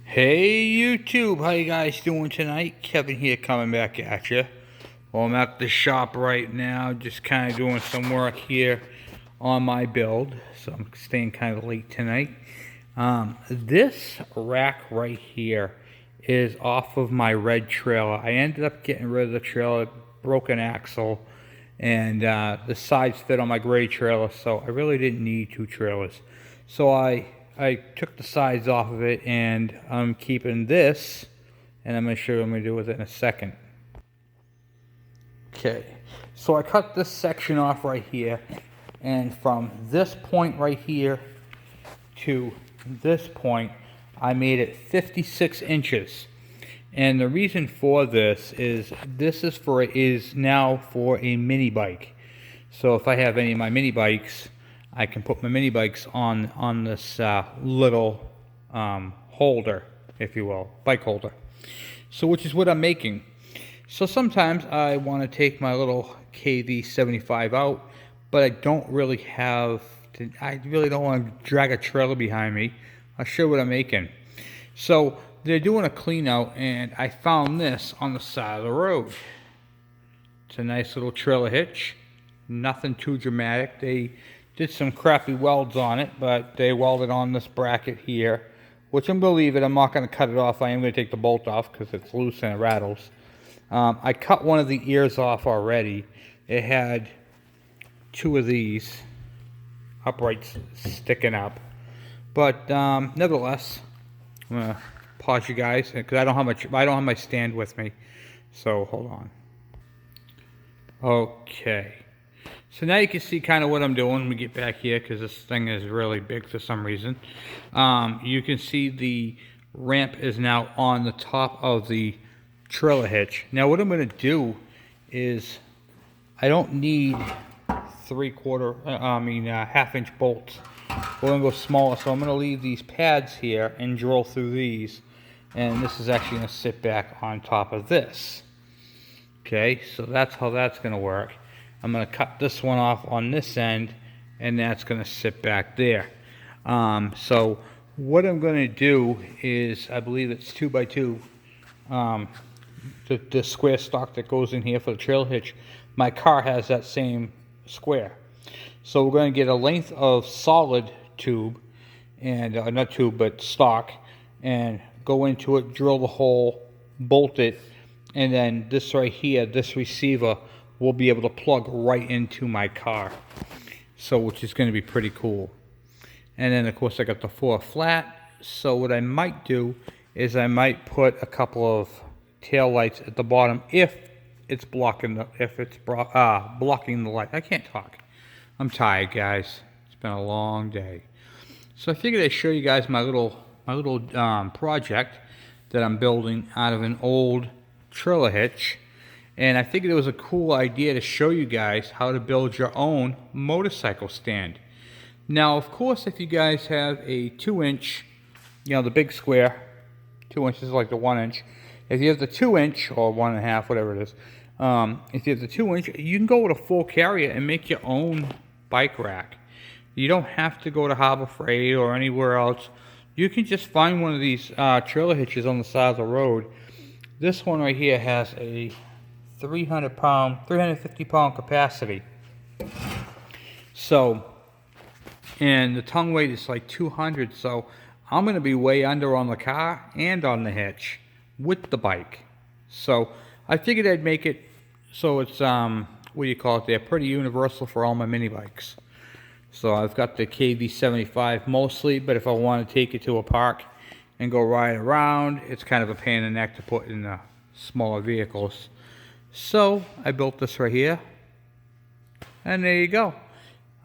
Hey YouTube, how you guys doing tonight? Kevin here coming back at you. Well, I'm at the shop right now, just kind of doing some work here on my build, so I'm staying kind of late tonight. This rack right here is off of my red trailer. I ended up getting rid of the trailer, broken axle, and the sides fit on my gray trailer, so I really didn't need two trailers. So I took the sides off of it, and I'm keeping this, and I'm going to show you what I'm going to do with it in a second. Okay, so I cut this section off right here, and from this point right here to this point, I made it 56 inches. And the reason for this is now for a mini bike. So if I have any of my mini bikes, I can put my mini bikes on this little holder, if you will, bike holder. So which is what I'm making. So sometimes I want to take my little KV75 out, but I don't really have to, I really don't want to drag a trailer behind me. I'll show you what I'm making. So they're doing a clean out, and I found this on the side of the road. It's a nice little trailer hitch. Nothing too dramatic. They did some crappy welds on it, but they welded on this bracket here, which I'm going to leave it. I'm not going to cut it off. I am going to take the bolt off because it's loose and it rattles. I cut one of the ears off already. It had two of these uprights sticking up. But nevertheless, I'm going to pause you guys because I don't have my stand with me. So hold on. Okay. So now you can see kind of what I'm doing. Let me get back here because this thing is really big for some reason. You can see the ramp is now on the top of the trailer hitch. Now what I'm going to do is I don't need half-inch bolts. We're going to go smaller, so I'm going to leave these pads here and drill through these. And this is actually going to sit back on top of this. Okay, so that's how that's going to work. I'm going to cut this one off on this end, and that's going to sit back there. So what I'm going to do is, I believe it's 2x2, the square stock that goes in here for the trail hitch. My car has that same square. So we're going to get a length of solid tube, and not tube, but stock, and go into it, drill the hole, bolt it, and then this right here, this receiver, will be able to plug right into my car. So, which is going to be pretty cool. And then, of course, I got the 4 flat. So what I might do is I might put a couple of tail lights at the bottom if it's blocking the light. I can't talk. I'm tired, guys. It's been a long day. So I figured I'd show you guys my little project that I'm building out of an old trailer hitch. And I figured it was a cool idea to show you guys how to build your own motorcycle stand. Now, of course, if you guys have a 2-inch, the big square, 2 inches is like the 1 inch. If you have the 2-inch or 1.5, whatever it is, if you have the 2-inch, you can go with a full carrier and make your own bike rack. You don't have to go to Harbor Freight or anywhere else. You can just find one of these trailer hitches on the side of the road. This one right here has a 350 pound capacity. So, and the tongue weight is like 200. So I'm going to be way under on the car and on the hitch with the bike. So I figured I'd make it so it's they're pretty universal for all my mini bikes. So I've got the KV75 mostly, but if I want to take it to a park and go ride around, it's kind of a pain in the neck to put in the smaller vehicles. So I built this right here, and there you go.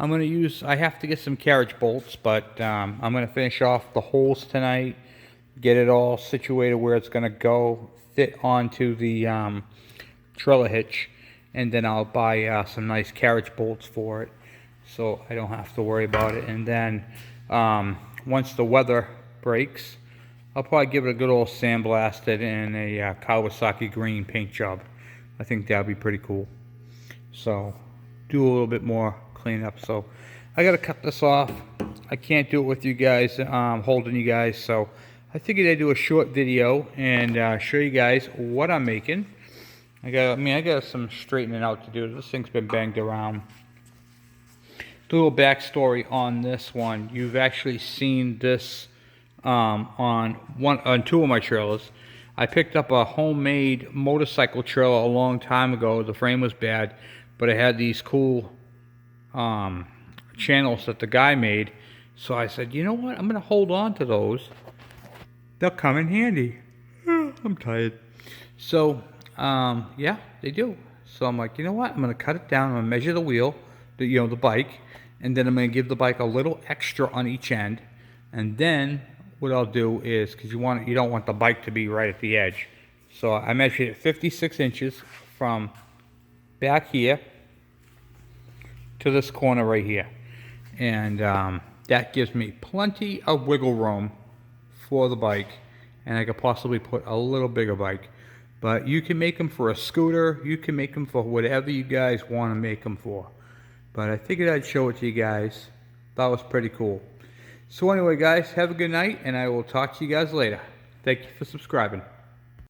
I have to get some carriage bolts, but I'm going to finish off the holes tonight, get it all situated where it's going to go, fit onto the trailer hitch, and then I'll buy some nice carriage bolts for it, so I don't have to worry about it. And then once the weather breaks, I'll probably give it a good old sandblasted and a Kawasaki green paint job. I think that'd be pretty cool. So, do a little bit more cleanup. So, I gotta cut this off. I can't do it with you guys, holding you guys. So, I figured I'd do a short video and show you guys what I'm making. I got some straightening out to do. This thing's been banged around. A little backstory on this one. You've actually seen this on two of my trailers. I picked up a homemade motorcycle trailer a long time ago. The frame was bad, but it had these cool channels that the guy made. So I said, you know what? I'm going to hold on to those. They'll come in handy. I'm tired. So, yeah, they do. So I'm like, you know what? I'm going to cut it down. I'm going to measure the wheel, the bike, and then I'm going to give the bike a little extra on each end. And then what I'll do is, because you don't want the bike to be right at the edge. So I measured it 56 inches from back here to this corner right here. And that gives me plenty of wiggle room for the bike, and I could possibly put a little bigger bike. But you can make them for a scooter, you can make them for whatever you guys want to make them for. But I figured I'd show it to you guys. That was pretty cool. So anyway guys, have a good night, and I will talk to you guys later. Thank you for subscribing.